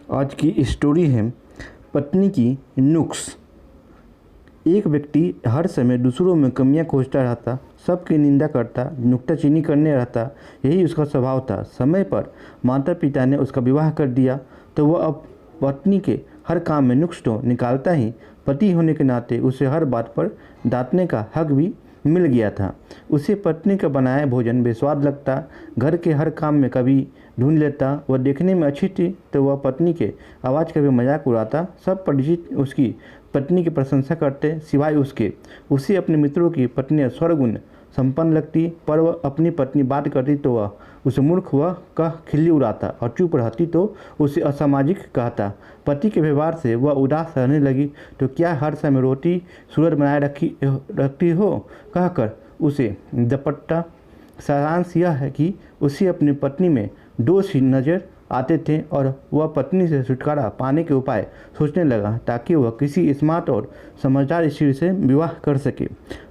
आज की स्टोरी है पत्नी की नुक्स। एक व्यक्ति हर समय दूसरों में कमियां खोजता रहता, सबकी निंदा करता, नुक्ताचीनी करने रहता। यही उसका स्वभाव था। समय पर माता पिता ने उसका विवाह कर दिया तो वह अब पत्नी के हर काम में नुक्स तो निकालता ही, पति होने के नाते उसे हर बात पर डांटने का हक भी मिल गया था। उसे पत्नी का बनाया भोजन बेस्वाद लगता, घर के हर काम में कभी ढूंढ लेता। वह देखने में अच्छी थी तो वह पत्नी के आवाज़ का भी मजाक उड़ाता। सब परिचित उसकी पत्नी की प्रशंसा करते सिवाय उसके। उसे अपने मित्रों की पत्नियां स्वर्गुण संपन्न लगती, पर वह अपनी पत्नी बात करती तो वह उसे मूर्ख वह कह खिल्ली उड़ाता और चुप रहती तो उसे असामाजिक कहता। पति के व्यवहार से वह उदास रहने लगी। तो क्या हर समय रोटी सूरज बनाए रखती हो कहकर उसे दपट्टा। सारांश यह है कि उसे अपनी पत्नी में दोष ही नज़र आते थे और वह पत्नी से छुटकारा पाने के उपाय सोचने लगा ताकि वह किसी स्मार्ट और समझदार स्त्री से विवाह कर सके।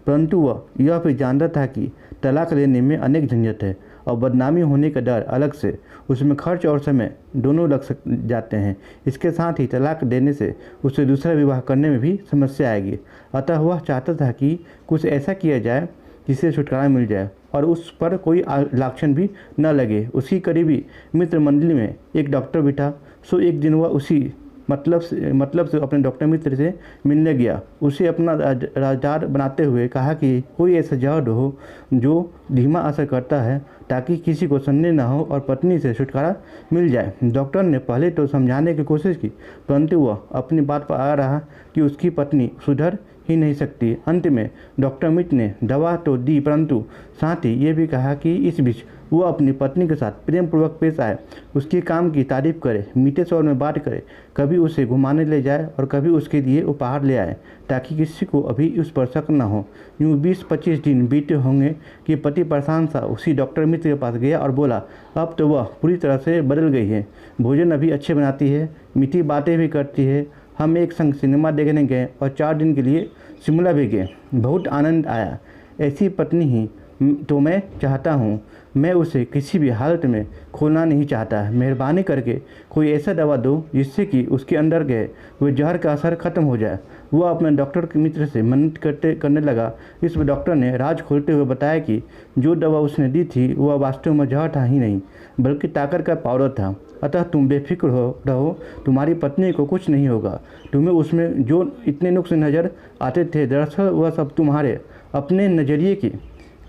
परंतु वह यह भी जानता था कि तलाक लेने में अनेक झंझट है और बदनामी होने का डर अलग से। उसमें खर्च और समय दोनों जाते हैं। इसके साथ ही तलाक देने से उसे दूसरा विवाह करने में भी समस्या आएगी। अतः वह चाहता था कि कुछ ऐसा किया जाए जिससे छुटकारा मिल जाए और उस पर कोई लांछन भी न लगे। उसी करीबी मित्र मंडली में एक डॉक्टर भी था। सो एक दिन वह उसी मतलब से अपने डॉक्टर मित्र से मिलने गया। उसे अपना राजदार बनाते हुए कहा कि कोई ऐसा जहर हो जो धीमा असर करता है ताकि किसी को संदेह न हो और पत्नी से छुटकारा मिल जाए। डॉक्टर ने पहले तो समझाने की कोशिश की, परंतु वह अपनी बात पर आ रहा कि उसकी पत्नी सुधर ही नहीं सकती। अंत में डॉक्टर मित्र ने दवा तो दी, परंतु साथ ही ये भी कहा कि इस बीच वो अपनी पत्नी के साथ प्रेम पूर्वक पेश आए, उसके काम की तारीफ करे, मीठे स्वर में बात करे, कभी उसे घुमाने ले जाए और कभी उसके लिए उपहार ले आए ताकि किसी को अभी उस पर शक न हो। यूँ 20-25 दिन बीते होंगे कि पति परेशान सा उसी डॉक्टर मित्र के पास गया और बोला, अब तो वह पूरी तरह से बदल गई है। भोजन अभी अच्छे बनाती है, मीठी बातें भी करती है। हम एक संग सिनेमा देखने गए और 4 दिन के लिए शिमला भी गए। बहुत आनंद आया। ऐसी पत्नी ही तो मैं चाहता हूँ। मैं उसे किसी भी हालत में खोना नहीं चाहता। मेहरबानी करके कोई ऐसा दवा दो जिससे कि उसके अंदर गए वह जहर का असर खत्म हो जाए। वह अपने डॉक्टर के मित्र से मन्नत करने लगा। इस डॉक्टर ने राज खोलते हुए बताया कि जो दवा उसने दी थी वह वास्तव में जहर था ही नहीं, बल्कि ताकत का पाउडर था। अतः तुम बेफिक्र रहो, तुम्हारी पत्नी को कुछ नहीं होगा। तुम्हें उसमें जो इतने नुक्स नज़र आते थे, दरअसल वह सब तुम्हारे अपने नज़रिए के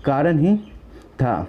कारण ही था।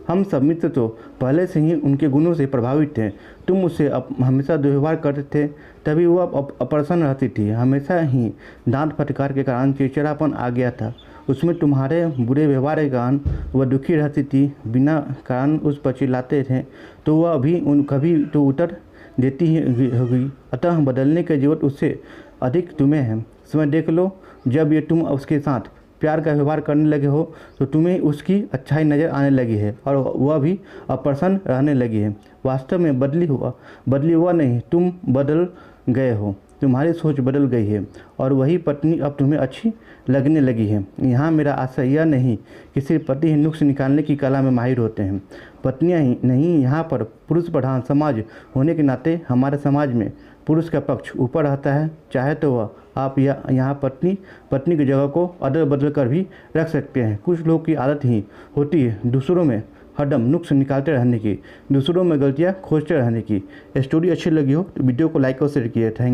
हम सब मित्र तो पहले से ही उनके गुणों से प्रभावित थे। तुम उससे हमेशा दुर्व्यवहार करते थे, तभी वह अप्रसन्न रहती थी। हमेशा ही दांत फटकार के कारण चिड़चिड़ापन आ गया था। उसमें तुम्हारे बुरे व्यवहार के कारण वह दुखी रहती थी। बिना कारण उस पर चिल्लाते थे तो वह भी कभी तो उतर देती ही होगी। अतः बदलने की जरूरत उससे अधिक तुम्हें है। समय देख लो, जब ये तुम उसके साथ प्यार का व्यवहार करने लगे हो तो तुम्हें उसकी अच्छाई नज़र आने लगी है और वह भी अप्रसन्न रहने लगी है। वास्तव में बदली हुआ नहीं, तुम बदल गए हो। तुम्हारी सोच बदल गई है और वही पत्नी अब तुम्हें अच्छी लगने लगी है। यहाँ मेरा आशय यह नहीं कि सिर्फ पति ही नुक्स निकालने की कला में माहिर होते हैं। पत्नियाँ ही नहीं, यहाँ पर पुरुष प्रधान समाज होने के नाते हमारे समाज में पुरुष का पक्ष ऊपर रहता है। चाहे तो वह आप यहाँ पत्नी की जगह को अदल बदल कर भी रख सकते हैं। कुछ लोग की आदत ही होती है दूसरों में हरदम नुक्स निकालते रहने की, दूसरों में गलतियाँ खोजते रहने की। स्टोरी अच्छी लगी हो तो वीडियो को लाइक और शेयर किए। थैंक